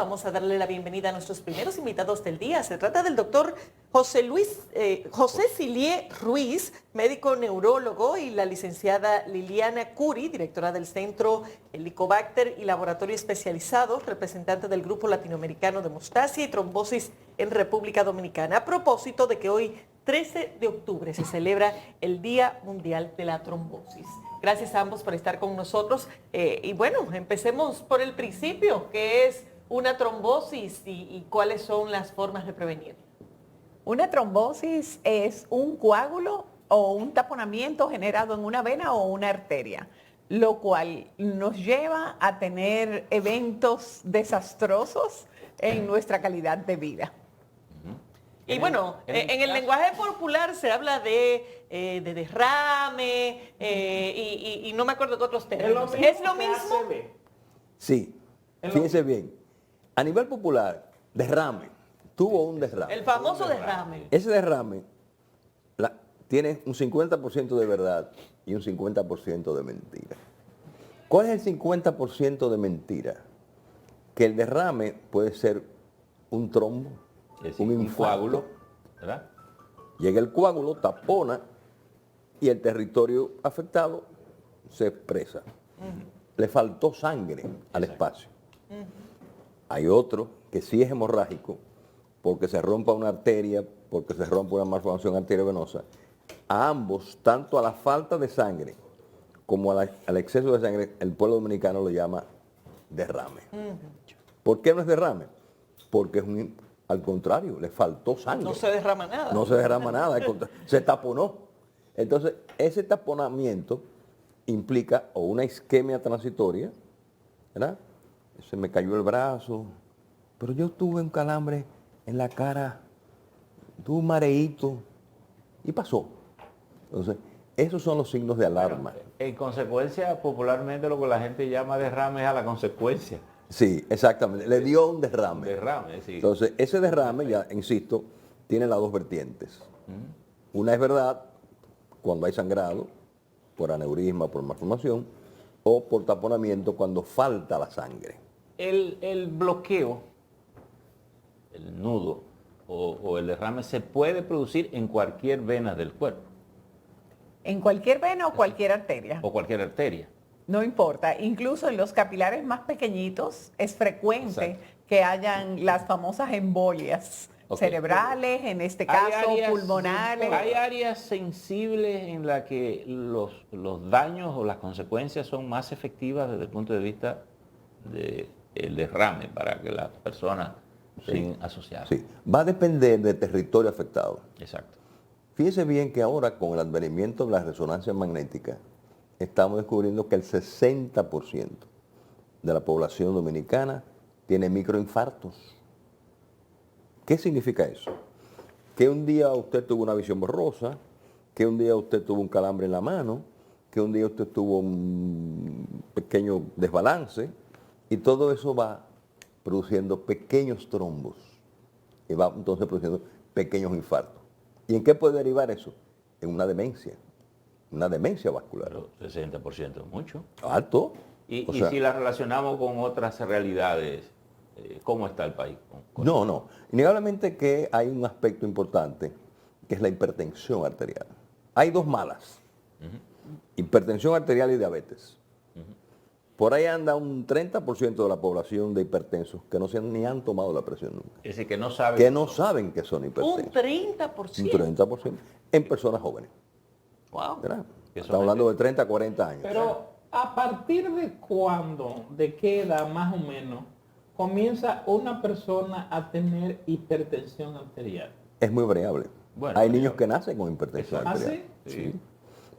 Vamos a darle la bienvenida a nuestros primeros invitados del día. Se trata del doctor José Silié Ruiz, médico neurólogo, y la licenciada Liliana Curi, directora del Centro Helicobacter y Laboratorio Especializado, representante del Grupo Latinoamericano de Hemostasia y Trombosis en República Dominicana. A propósito de que hoy, 13 de octubre, se celebra el Día Mundial de la Trombosis. Gracias a ambos por estar con nosotros. Y bueno, empecemos por el principio, que es una trombosis y cuáles son las formas de prevenir. Una trombosis es un coágulo o un taponamiento generado en una vena o una arteria, lo cual nos lleva a tener eventos desastrosos en nuestra calidad de vida. Y bueno, en el lenguaje popular se habla de derrame y no me acuerdo de otros términos. ¿Es lo mismo? Sí, fíjense bien. A nivel popular, derrame, tuvo un derrame. El famoso derrame. Ese derrame tiene un 50% de verdad y un 50% de mentira. ¿Cuál es el 50% de mentira? Que el derrame puede ser un trombo, es decir, un coágulo, ¿verdad? Llega el coágulo, tapona y el territorio afectado se expresa. Le faltó sangre al espacio. Hay otro que sí es hemorrágico porque se rompa una arteria, porque se rompe una malformación arteriovenosa. A ambos, tanto a la falta de sangre como al exceso de sangre, el pueblo dominicano lo llama derrame. ¿Por qué no es derrame? Porque es al contrario, le faltó sangre. No se derrama nada. No se derrama nada, se taponó. Entonces, ese taponamiento implica o una isquemia transitoria, ¿verdad? Se me cayó el brazo, pero yo tuve un calambre en la cara, tuve un mareíto y pasó. Entonces, esos son los signos de alarma. Bueno, en consecuencia, popularmente lo que la gente llama derrame es a la consecuencia. Sí, exactamente. Le dio un derrame. Derrame, sí. Entonces, ese derrame, ya insisto, tiene las dos vertientes. Una es verdad cuando hay sangrado, por aneurisma, por malformación, o por taponamiento cuando falta la sangre. El bloqueo, el nudo o el derrame se puede producir en cualquier vena del cuerpo. En cualquier vena o cualquier arteria. O cualquier arteria. No importa, incluso en los capilares más pequeñitos es frecuente que hayan las famosas embolias cerebrales, en este caso pulmonares. Hay áreas sensibles en las que los daños o las consecuencias son más efectivas desde el punto de vista del derrame para que las personas estén asociadas. Sí, va a depender del territorio afectado. Exacto. Fíjese bien que ahora con el advenimiento de la resonancia magnética, estamos descubriendo que el 60% de la población dominicana tiene microinfartos. ¿Qué significa eso? Que un día usted tuvo una visión borrosa, que un día usted tuvo un calambre en la mano, que un día usted tuvo un pequeño desbalance, y todo eso va produciendo pequeños trombos, y va entonces produciendo pequeños infartos. ¿Y en qué puede derivar eso? En una demencia vascular. Pero 60% es mucho. Alto. Y si la relacionamos con otras realidades, ¿cómo está el país? No. Innegablemente que hay un aspecto importante, que es la hipertensión arterial. Hay dos malas. Hipertensión arterial y diabetes. Por ahí anda un 30% de la población de hipertensos que ni han tomado la presión nunca. Es decir, que no saben. Que no saben que son hipertensos. Un 30%. Un 30% en personas jóvenes. Wow. ¿Verdad? Estamos hablando de 30 a 40 años. Pero ¿a partir de cuándo, de qué edad más o menos, comienza una persona a tener hipertensión arterial? Es muy variable. Bueno, hay niños que nacen con hipertensión ¿Ah, arterial. sí? Sí.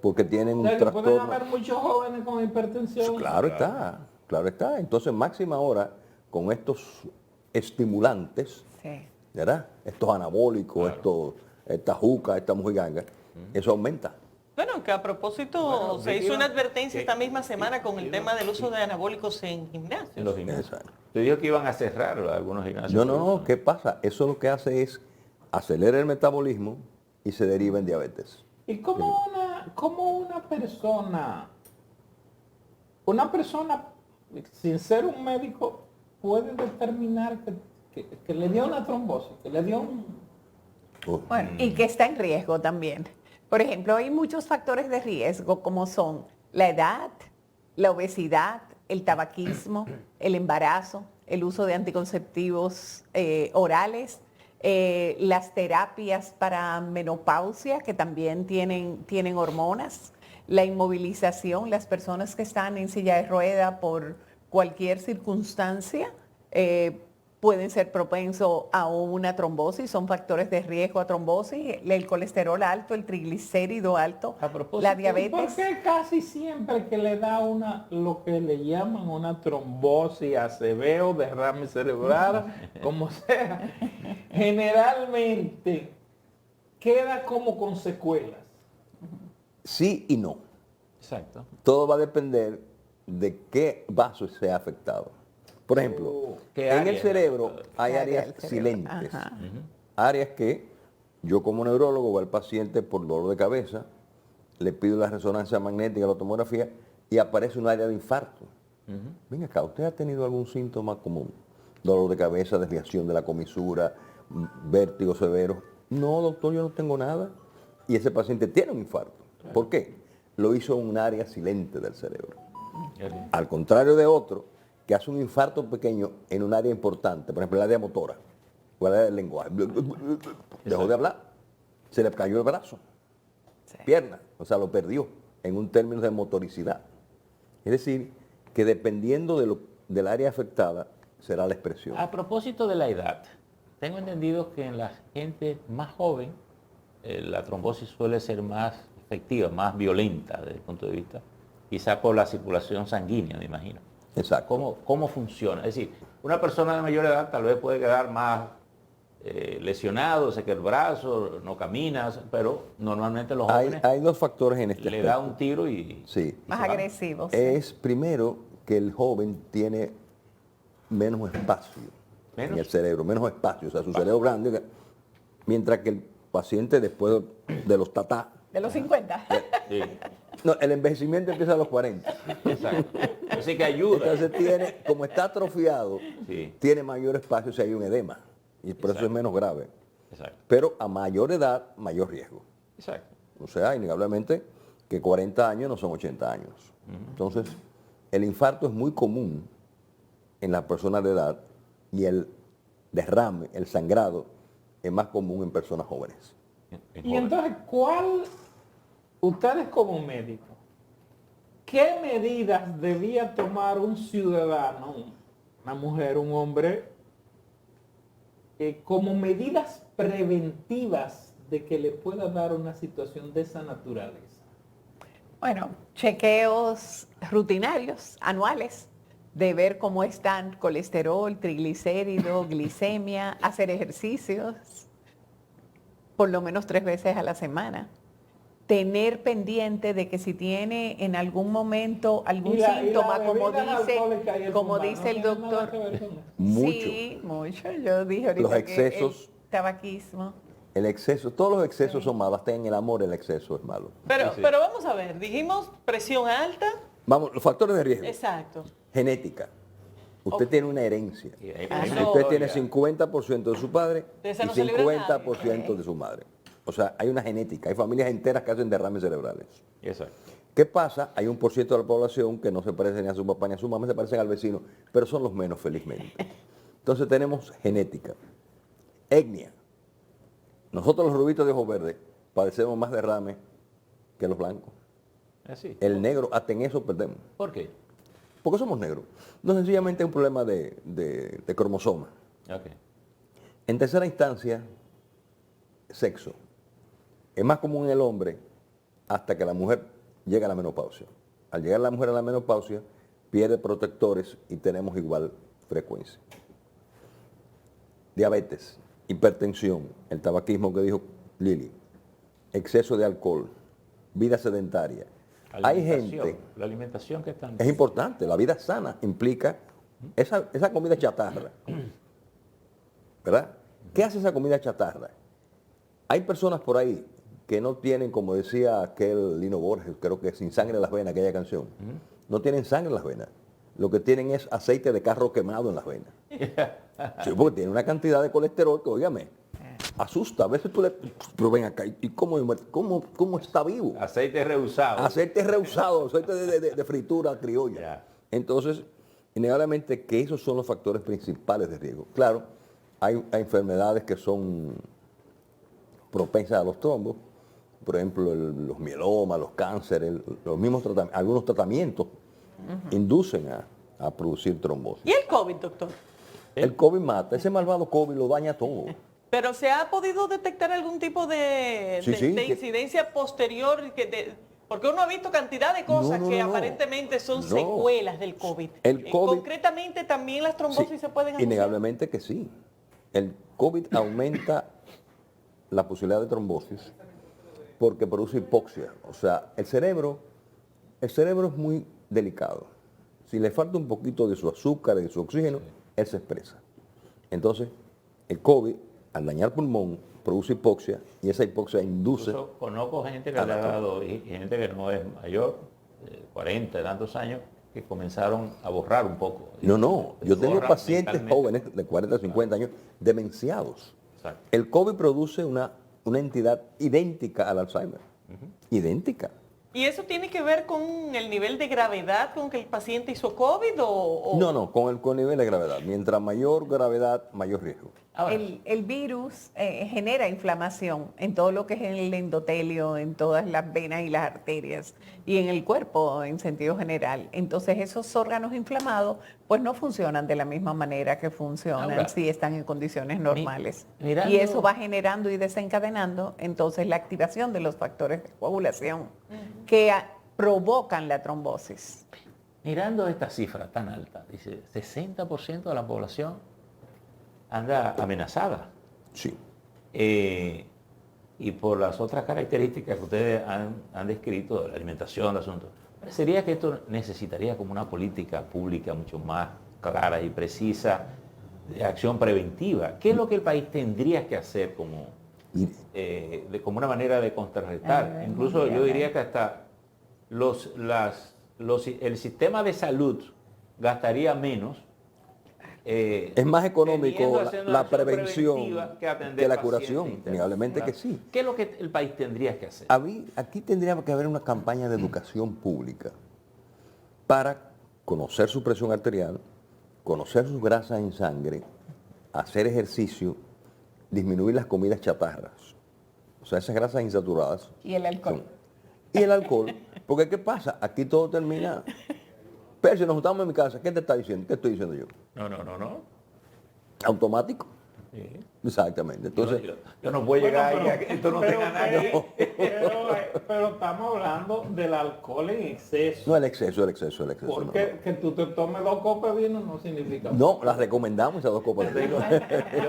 Porque tienen un ¿Pueden trastorno. haber muchos jóvenes con hipertensión? Claro está. Entonces, máxima ahora, con estos estimulantes, Sí. ¿verdad? Estos anabólicos, esta juca, esta mojiganga, eso aumenta. Bueno, que a propósito se hizo una advertencia esta misma semana con el tema del uso de anabólicos en gimnasios. En los gimnasios. Exacto. Te dijo que iban a cerrar algunos gimnasios. No, ¿qué pasa? Eso lo que hace es acelerar el metabolismo y se deriva en diabetes. ¿Y cómo una persona, sin ser un médico, puede determinar que le dio una trombosis, que le dio un... Bueno, y que está en riesgo también. Por ejemplo, hay muchos factores de riesgo como son la edad, la obesidad, el tabaquismo, el embarazo, el uso de anticonceptivos orales, las terapias para menopausia que también tienen hormonas, la inmovilización, las personas que están en silla de rueda por cualquier circunstancia pueden ser propensos a una trombosis, son factores de riesgo a trombosis, el colesterol alto, el triglicérido alto, A propósito, la ¿Por diabetes. qué casi siempre que le da lo que le llaman una trombosis, ACV o derrame cerebral, como sea, generalmente queda como con secuelas? Sí y no. Exacto. Todo va a depender de qué vaso sea afectado. Por ejemplo, ¿Qué en área el es cerebro la- hay ¿Qué área áreas del cerebro? silentes. Ajá. Áreas que yo como neurólogo voy al paciente por dolor de cabeza, le pido la resonancia magnética, la tomografía y aparece un área de infarto. Venga acá, ¿usted ha tenido algún síntoma como dolor de cabeza, desviación de la comisura, vértigo severo? No, doctor, yo no tengo nada. Y ese paciente tiene un infarto. ¿Por qué? Lo hizo en un área silente del cerebro. Al contrario de otro, que hace un infarto pequeño en un área importante, por ejemplo, el área motora, o el área del lenguaje. Dejó de hablar, se le cayó el brazo, pierna, o sea, lo perdió en un término de motoricidad. Es decir, que dependiendo del área afectada, será la expresión. A propósito de la edad, tengo entendido que en la gente más joven la trombosis suele ser más efectiva, más violenta desde el punto de vista, quizá por la circulación sanguínea, me imagino. Exacto. ¿Cómo funciona? Es decir, una persona de mayor edad tal vez puede quedar más lesionado, se que el brazo, no camina, pero normalmente los jóvenes Hay dos factores en este le aspecto. da un tiro y... Sí. Más se va. agresivos. sí. Es primero que el joven tiene menos espacio ¿Menos? en el cerebro, menos espacio, o sea, su cerebro grande, mientras que el paciente después de los tatá, De los 50. Sí, no, el envejecimiento empieza a los 40. exacto. Así que ayuda. Entonces tiene, como está atrofiado, Sí. tiene mayor espacio si hay un edema, y por eso es Exacto. menos grave. Exacto. Pero a mayor edad, mayor riesgo. Exacto. O sea, innegablemente que 40 años no son 80 años. Entonces, el infarto es muy común en las personas de edad y el derrame, el sangrado, es más común en personas jóvenes. En Y joven. entonces, ustedes como médicos, qué medidas debía tomar un ciudadano, una mujer, un hombre, como medidas preventivas de que le pueda dar una situación de esa naturaleza? Bueno, chequeos rutinarios, anuales, de ver cómo están colesterol, triglicérido, glicemia, hacer ejercicios por lo menos 3 veces a la semana. Tener pendiente de que si tiene en algún momento algún síntoma, como dice el doctor. Mucho. Sí, mucho. Yo dije ahorita Los que excesos. el tabaquismo. El exceso, todos los excesos son malos, hasta en el amor el exceso es malo. Pero, Sí. pero vamos a ver, dijimos presión alta. Vamos, los factores de riesgo. Exacto. Genética. Usted Ok. tiene una herencia. Y hay- Ah, hay una no. Usted tiene historia. 50% de su padre De esa y no se libra 50% de su madre. O sea, hay una genética, hay familias enteras que hacen derrames cerebrales. Exacto. ¿Qué pasa? Hay un % de la población que no se parece ni a su papá ni a su mamá, se parecen al vecino, pero son los menos felizmente. Entonces tenemos genética, etnia. Nosotros los rubitos de ojos verdes padecemos más derrame que los blancos. Así. El negro, hasta en eso perdemos. ¿Por qué? Porque somos negros. No, sencillamente es un problema de cromosoma. Ok. En tercera instancia, sexo. Es más común en el hombre hasta que la mujer llega a la menopausia. Al llegar la mujer a la menopausia, pierde protectores y tenemos igual frecuencia. Diabetes, hipertensión, el tabaquismo que dijo Lili, exceso de alcohol, vida sedentaria. Hay Alimentación. gente, La alimentación que están... es importante, la vida sana implica esa comida chatarra. ¿Verdad? ¿Qué hace esa comida chatarra? Hay personas por ahí que no tienen, como decía aquel Lino Borges, creo que sin sangre en las venas, aquella canción, no tienen sangre en las venas. lo que tienen es aceite de carro quemado en las venas. Sí, porque tiene una cantidad de colesterol que, óigame, asusta. A veces tú le... Pero ven acá, ¿y cómo está vivo? Aceite rehusado. Aceite rehusado, aceite de fritura criolla. Ya. Entonces, innegablemente que esos son los factores principales de riesgo. Claro, hay enfermedades que son propensas a los trombos, por ejemplo, los mielomas, los cánceres, los mismos algunos tratamientos inducen a producir trombosis. ¿Y el COVID, doctor? El COVID mata, ese malvado COVID lo daña todo. ¿Pero se ha podido detectar algún tipo de Sí, sí, de que- incidencia posterior? Porque uno ha visto cantidad de cosas No, que no. aparentemente son No. secuelas del COVID. El COVID- Concretamente, también las trombosis Sí, se pueden asociar. innegablemente que sí. El COVID aumenta la posibilidad de trombosis porque produce hipoxia. O sea, el cerebro es muy delicado. Si le falta un poquito de su azúcar y de su oxígeno, él se expresa. Entonces, el COVID, al dañar pulmón, produce hipoxia y esa hipoxia induce... Incluso conozco gente que a le la ha dado, y gente que no es mayor, 40 y tantos años, que comenzaron a borrar un poco. No, yo tengo Borran pacientes mentalmente. jóvenes de 40 a 50 años demenciados. Exacto. El COVID produce una entidad idéntica al Alzheimer. Idéntica. ¿Y eso tiene que ver con el nivel de gravedad con que el paciente hizo COVID o...? No, con nivel de gravedad. Mientras mayor gravedad, mayor riesgo. Ahora, El virus genera inflamación en todo lo que es el endotelio, en todas las venas y las arterias y en el cuerpo en sentido general. Entonces esos órganos inflamados pues no funcionan de la misma manera que funcionan Ahora, si están en condiciones normales. mirando- Y eso va generando y desencadenando entonces la activación de los factores de coagulación que provocan la trombosis. mirando esta cifra tan alta, dice 60% de la población anda amenazada. Sí. Y por las otras características que ustedes han descrito, de la alimentación, el asunto, parecería que esto necesitaría como una política pública mucho más clara y precisa de acción preventiva. ¿Qué es lo que el país tendría que hacer como, Mire, como una manera de contrarrestar? Incluso yo diría que hasta el sistema de salud gastaría menos. es más económico teniendo haciendo una la acción prevención preventiva que atender que la pacientes curación. internos. Innegablemente que sí. ¿Qué es lo que el país tendría que hacer? Aquí tendría que haber una campaña de educación pública para conocer su presión arterial, conocer sus grasas en sangre, hacer ejercicio, disminuir las comidas chatarras, o sea, esas grasas insaturadas. Y el alcohol. Y el alcohol, porque ¿qué pasa? Aquí todo termina. Pero si nos juntamos en mi casa, ¿qué te está diciendo? ¿Qué estoy diciendo yo? No. Automático. Sí. Exactamente. Entonces, Yo no puedo llegar Bueno, ahí a que esto no tenga nada. pero estamos hablando del alcohol en exceso. no el exceso. Porque que tú te tomes 2 copas de vino no significa. No, las recomendamos esas 2 copas de vino. Yo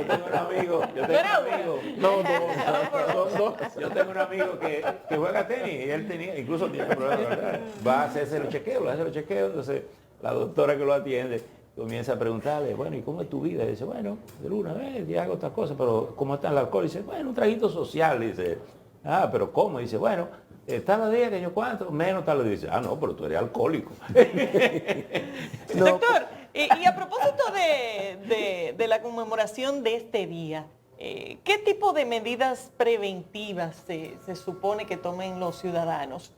tengo un amigo, yo tengo un amigo que juega tenis y él tenía, incluso tiene problemas, ¿verdad? Va a hacerse los chequeos, entonces la doctora que lo atiende comienza a preguntarle, bueno, ¿y cómo es tu vida? Y dice, bueno, de una vez y hago otras cosas, pero ¿cómo está el alcohol? Y dice, bueno, un traguito social, dice, pero ¿cómo? Y dice, bueno, tal los días que yo cuánto, menos tal los días. Dice, no, pero tú eres alcohólico. No, Doctor, y a propósito de la conmemoración de este día, ¿qué tipo de medidas preventivas se supone que tomen los ciudadanos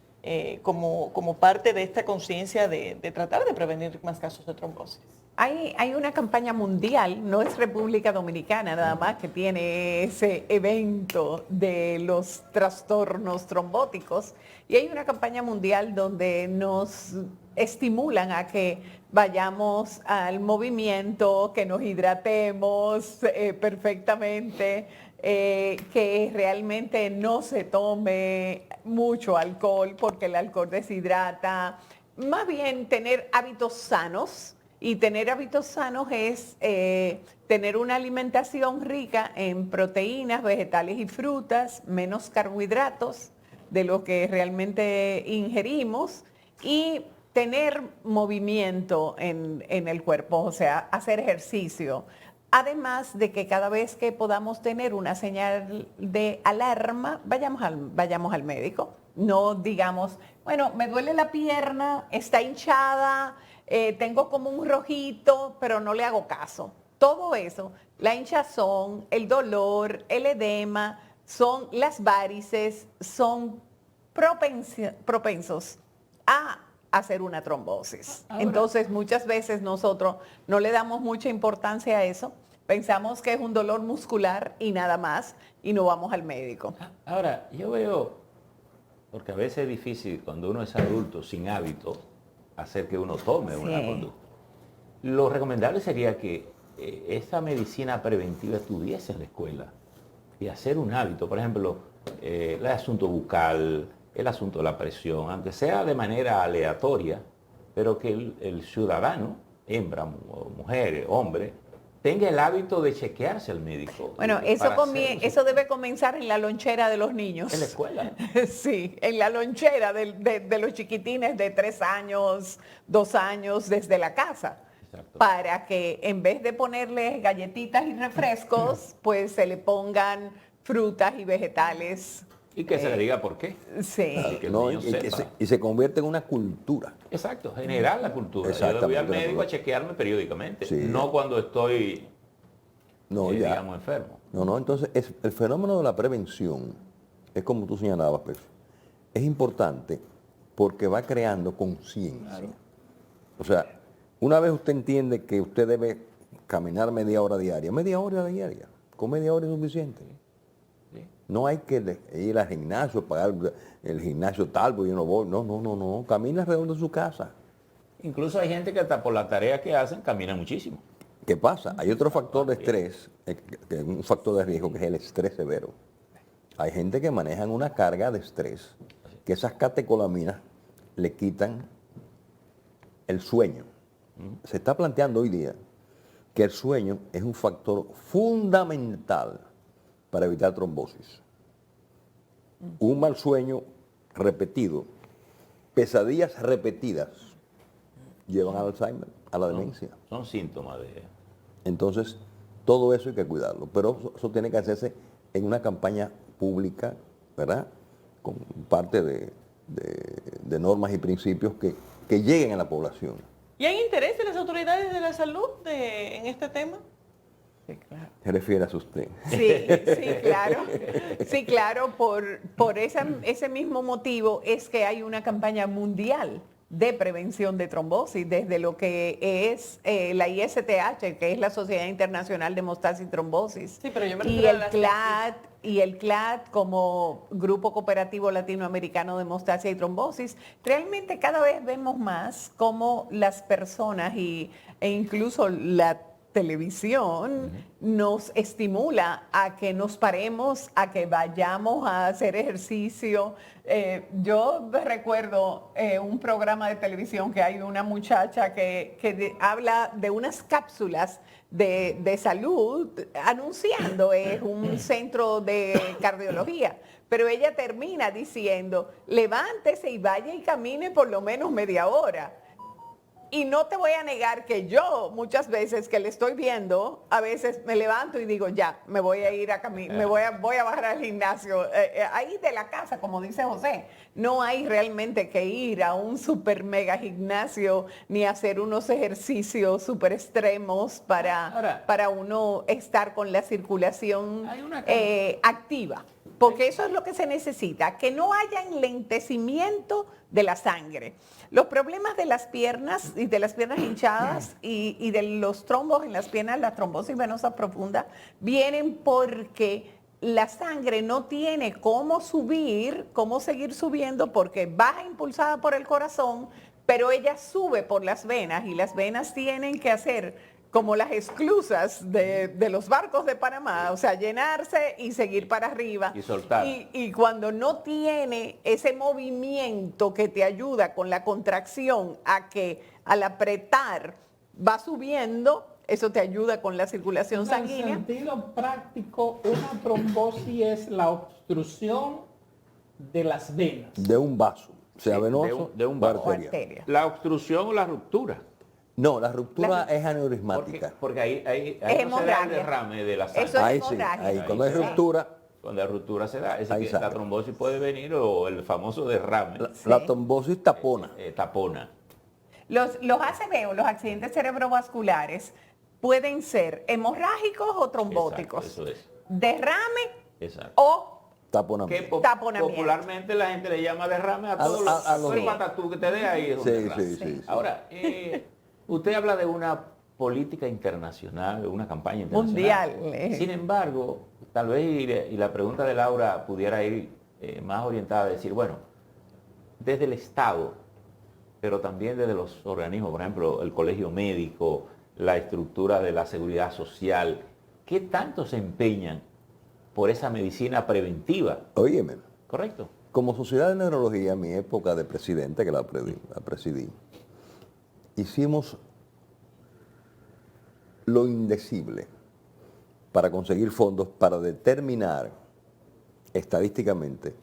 como parte de esta conciencia de tratar de prevenir más casos de trombosis? Hay una campaña mundial, no es República Dominicana nada más que tiene ese evento de los trastornos trombóticos, y hay una campaña mundial donde nos estimulan a que vayamos al movimiento, que nos hidratemos perfectamente, que realmente no se tome mucho alcohol porque el alcohol deshidrata, más bien tener hábitos sanos. Y tener hábitos sanos es tener una alimentación rica en proteínas, vegetales y frutas, menos carbohidratos de lo que realmente ingerimos, y tener movimiento en el cuerpo, o sea, hacer ejercicio. Además de que cada vez que podamos tener una señal de alarma, vayamos al médico. No digamos, bueno, me duele la pierna, está hinchada, tengo como un rojito, pero no le hago caso. Todo eso, la hinchazón, el dolor, el edema, son las varices, son propensos a hacer una trombosis. Ahora- Entonces, muchas veces nosotros no le damos mucha importancia a eso, pensamos que es un dolor muscular y nada más, y no vamos al médico. Ahora, yo veo, porque a veces es difícil cuando uno es adulto sin hábito hacer que uno tome una Sí. conducta. Lo recomendable sería que esa medicina preventiva estuviese en la escuela y hacer un hábito. Por ejemplo, el asunto bucal, el asunto de la presión, aunque sea de manera aleatoria, pero que el ciudadano, hembra, mujer, hombre, tenga el hábito de chequearse al médico. Bueno, eso debe comenzar en la lonchera de los niños. en la escuela. Sí, en la lonchera de los chiquitines de 3 años, 2 años, desde la casa. Exacto. Para que en vez de ponerles galletitas y refrescos, pues se le pongan frutas y vegetales. Y que se le diga por qué. Sí. Y que el No, niño sepa. y se convierte en una cultura. Exacto, generar la cultura. Yo Exactamente, voy al la médico a cultura. chequearme periódicamente, Sí. no cuando estoy, No, ya. digamos, enfermo. No, entonces el fenómeno de la prevención es como tú señalabas, Pepe. Es importante porque va creando conciencia. O sea, una vez usted entiende que usted debe caminar media hora diaria, con media hora es suficiente. Sí. No hay que ir al gimnasio, pagar el gimnasio tal, porque yo no voy. No, camina alrededor de su casa. Incluso hay gente que hasta por la tarea que hacen camina muchísimo. ¿Qué pasa? Hay otro factor de estrés, que es un factor de riesgo, que es el estrés severo. Hay gente que manejan una carga de estrés, que esas catecolaminas le quitan el sueño. Se está planteando hoy día que el sueño es un factor fundamental para evitar trombosis. Un mal sueño repetido, pesadillas repetidas, llevan al Alzheimer, a la demencia. Son síntomas de... Entonces, todo eso hay que cuidarlo, pero eso tiene que hacerse en una campaña pública, ¿verdad? Con parte de normas y principios que lleguen a la población. ¿Y hay interés de las autoridades de la salud en este tema? Sí, claro. Se refiere a usted. Sí, claro. Sí, claro, por ese mismo motivo es que hay una campaña mundial de prevención de trombosis, desde lo que es la ISTH, que es la Sociedad Internacional de Hemostasis y Trombosis, Sí, pero yo me y refiero a el las CLAD, y el CLAD como Grupo Cooperativo Latinoamericano de Hemostasia y Trombosis. Realmente cada vez vemos más cómo las personas e incluso la televisión nos estimula a que nos paremos, a que vayamos a hacer ejercicio. Yo recuerdo un programa de televisión que hay una muchacha que habla de unas cápsulas de salud anunciando, es un centro de cardiología, pero ella termina diciendo, levántese y vaya y camine por lo menos media hora. Y no te voy a negar que yo muchas veces que le estoy viendo, a veces me levanto y digo, ya, me voy a ir a caminar, voy a bajar al gimnasio. Ahí de la casa, como dice José, no hay realmente que ir a un super mega gimnasio ni hacer unos ejercicios super extremos para uno estar con la circulación Hay una activa. Porque eso es lo que se necesita, que no haya enlentecimiento de la sangre. Los problemas de las piernas y de las piernas hinchadas y de los trombos en las piernas, la trombosis venosa profunda, vienen porque la sangre no tiene cómo subir, cómo seguir subiendo, porque baja impulsada por el corazón, pero ella sube por las venas y las venas tienen que hacer como las esclusas de los barcos de Panamá, o sea, llenarse y seguir para arriba. Y soltar. Y cuando no tiene ese movimiento que te ayuda con la contracción a que al apretar va subiendo, eso te ayuda con la circulación En sanguínea. sentido práctico, una trombosis es la obstrucción de las venas. De un vaso, sea Sí, venoso de un o vaso. O arterial. arteria. La obstrucción o la ruptura. No, la ruptura es Porque, aneurismática. porque ahí Es no se da el hemorragia. derrame de la sangre. Eso es Ahí sí, hemorragia. ahí cuando hay Sí. ruptura, Cuando la ruptura se da. Es Ahí decir, que la sale. trombosis puede venir o el famoso derrame la trombosis tapona. tapona. Los ACV o los accidentes cerebrovasculares pueden ser hemorrágicos o trombóticos, Exacto, eso es. derrame Exacto. o Que Taponamiento. Taponamiento. popularmente la gente le llama derrame a todos a los los dos. patatú que te dé ahí. Es un Sí, derrame. sí, sí. Ahora, usted habla de una política internacional, de una campaña internacional. Mundial. Sin embargo, tal vez, y la pregunta de Laura pudiera ir más orientada a decir, bueno, desde el Estado, pero también desde los organismos, por ejemplo, el colegio médico, la estructura de la seguridad social, ¿qué tanto se empeñan por esa medicina preventiva? Óyeme, ¿Correcto? como Sociedad de Neurología, en mi época de presidente, que la presidí, hicimos lo indecible para conseguir fondos para determinar estadísticamente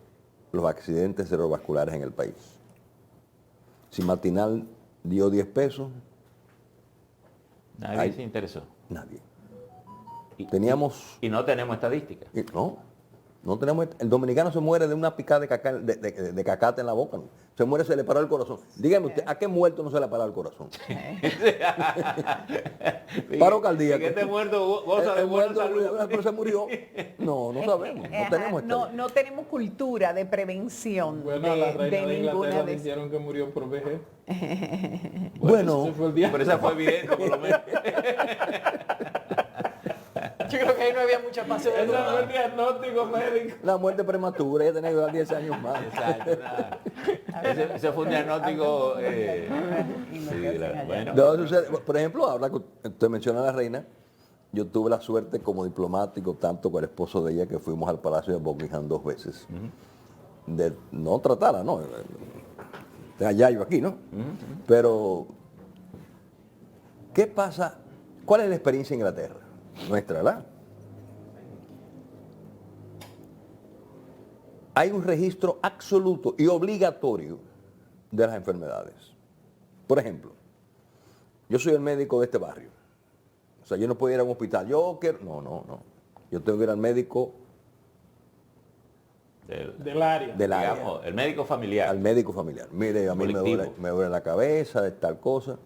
los accidentes cerebrovasculares en el país. Si Matinal dio 10 pesos, Nadie Ay. se interesó. nadie. Y- Teníamos... Y no tenemos estadísticas. No tenemos... El dominicano se muere de una picada de cacata en la boca. ¿No? Se muere, se le paró el corazón. Dígame usted, ¿a qué muerto no se le ha parado el corazón? Paro cardíaco. Que este muerto goza de El buena muerto, salud. pero se murió. No sabemos. No tenemos no tenemos cultura de prevención Bueno, a la de reina de ninguna Inglaterra de dijeron que murió por vejez. Bueno, Ese fue el día. Pero esa fue evidente, por lo menos. Yo creo que ahí no había mucha pasión. Ese fue el diagnóstico médico. la muerte prematura, ella tenía que dar 10 años más. Exacto. Ese fue un diagnóstico. Bueno, No, sucede. Por ejemplo, ahora que usted menciona a la reina, yo tuve la suerte como diplomático, tanto con el esposo de ella, que fuimos al Palacio de Buckingham 2 veces. De no tratarla, ¿no? Allá yo aquí, ¿no? Pero, ¿qué pasa? ¿Cuál es la experiencia en Inglaterra? Nuestra, ¿verdad? Hay un registro absoluto y obligatorio de las enfermedades. Por ejemplo, yo soy el médico de este barrio. O sea, yo no puedo ir a un hospital. Yo quiero... No. Yo tengo que ir al médico Del área. del área. digamos, el médico familiar. Al médico familiar. Mire, a mí Colectivo. me duele la cabeza, es tal cosa.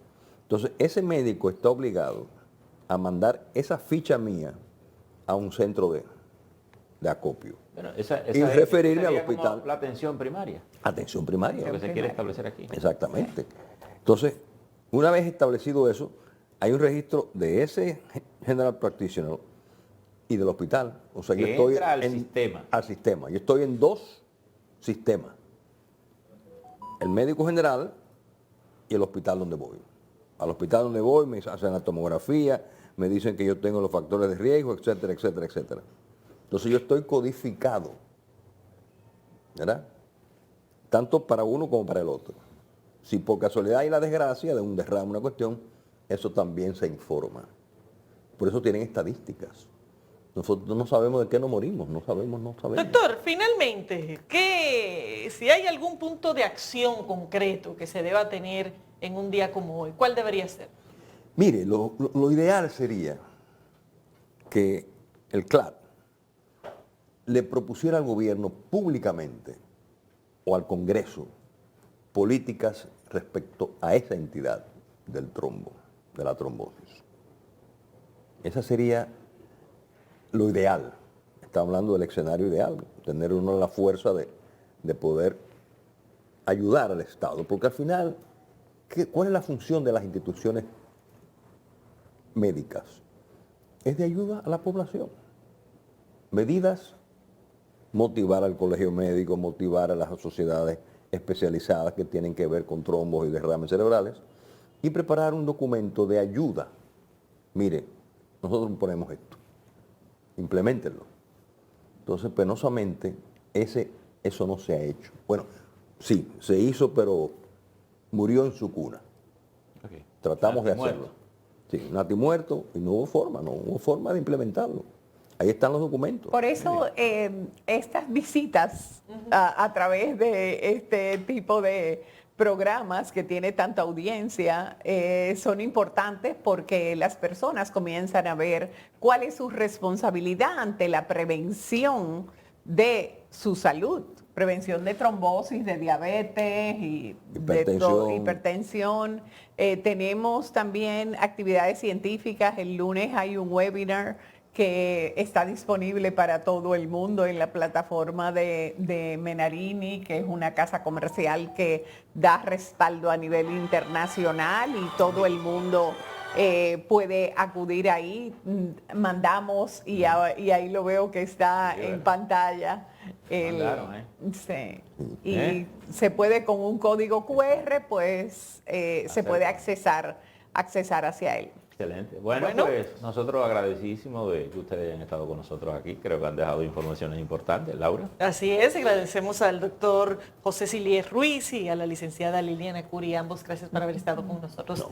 Entonces, ese médico está obligado a mandar esa ficha mía a un centro de acopio. Bueno, esa Y referirme sería al como hospital. la atención primaria, Atención primaria. lo que se quiere establecer aquí. Exactamente. Entonces, una vez establecido eso, hay un registro de ese General Practitioner y del hospital. O sea, yo Que estoy entra al sistema. Al sistema. Yo estoy en 2 sistemas. El médico general y el hospital donde voy. Al hospital donde voy me hacen la tomografía, me dicen que yo tengo los factores de riesgo, etcétera, etcétera, etcétera. Entonces yo estoy codificado, ¿verdad? Tanto para uno como para el otro. Si por casualidad hay la desgracia de un derrame, una cuestión, eso también se informa. Por eso tienen estadísticas. Nosotros no sabemos de qué nos morimos, no sabemos. Doctor, finalmente, si hay algún punto de acción concreto que se deba tener en un día como hoy, ¿cuál debería ser? Mire, lo ideal sería que el CLAD le propusiera al gobierno públicamente o al Congreso políticas respecto a esa entidad del trombo, de la trombosis. Esa sería lo ideal. Estamos hablando del escenario ideal, tener uno la fuerza de poder ayudar al Estado, porque al final, ¿cuál es la función de las instituciones médicas? Es de ayuda a la población. Medidas, motivar al colegio médico, motivar a las sociedades especializadas que tienen que ver con trombos y derrames cerebrales y preparar un documento de ayuda. Mire, nosotros ponemos esto, implementenlo. Entonces, penosamente, eso no se ha hecho. Bueno, sí, se hizo, pero murió en su cuna. Ok. Tratamos de Muerto. hacerlo. Sí, Nati muerto y no hubo forma de implementarlo. Ahí están los documentos. Por eso estas visitas a través de este tipo de programas que tiene tanta audiencia son importantes porque las personas comienzan a ver cuál es su responsabilidad ante la prevención de su salud. prevención de trombosis, de diabetes y Hipertensión. hipertensión. Tenemos también actividades científicas. El lunes hay un webinar que está disponible para todo el mundo en la plataforma de Menarini, que es una casa comercial que da respaldo a nivel internacional y todo el mundo puede acudir ahí. Mandamos, y ahí lo veo que está en pantalla. Sí. Y se puede con un código QR, pues se puede accesar hacia él. Excelente. Bueno, pues nosotros agradecidísimos de que ustedes hayan estado con nosotros aquí. Creo que han dejado informaciones importantes. Laura. Así es, agradecemos al doctor José Silie Ruiz y a la licenciada Liliana Curi, ambos gracias por haber estado con nosotros.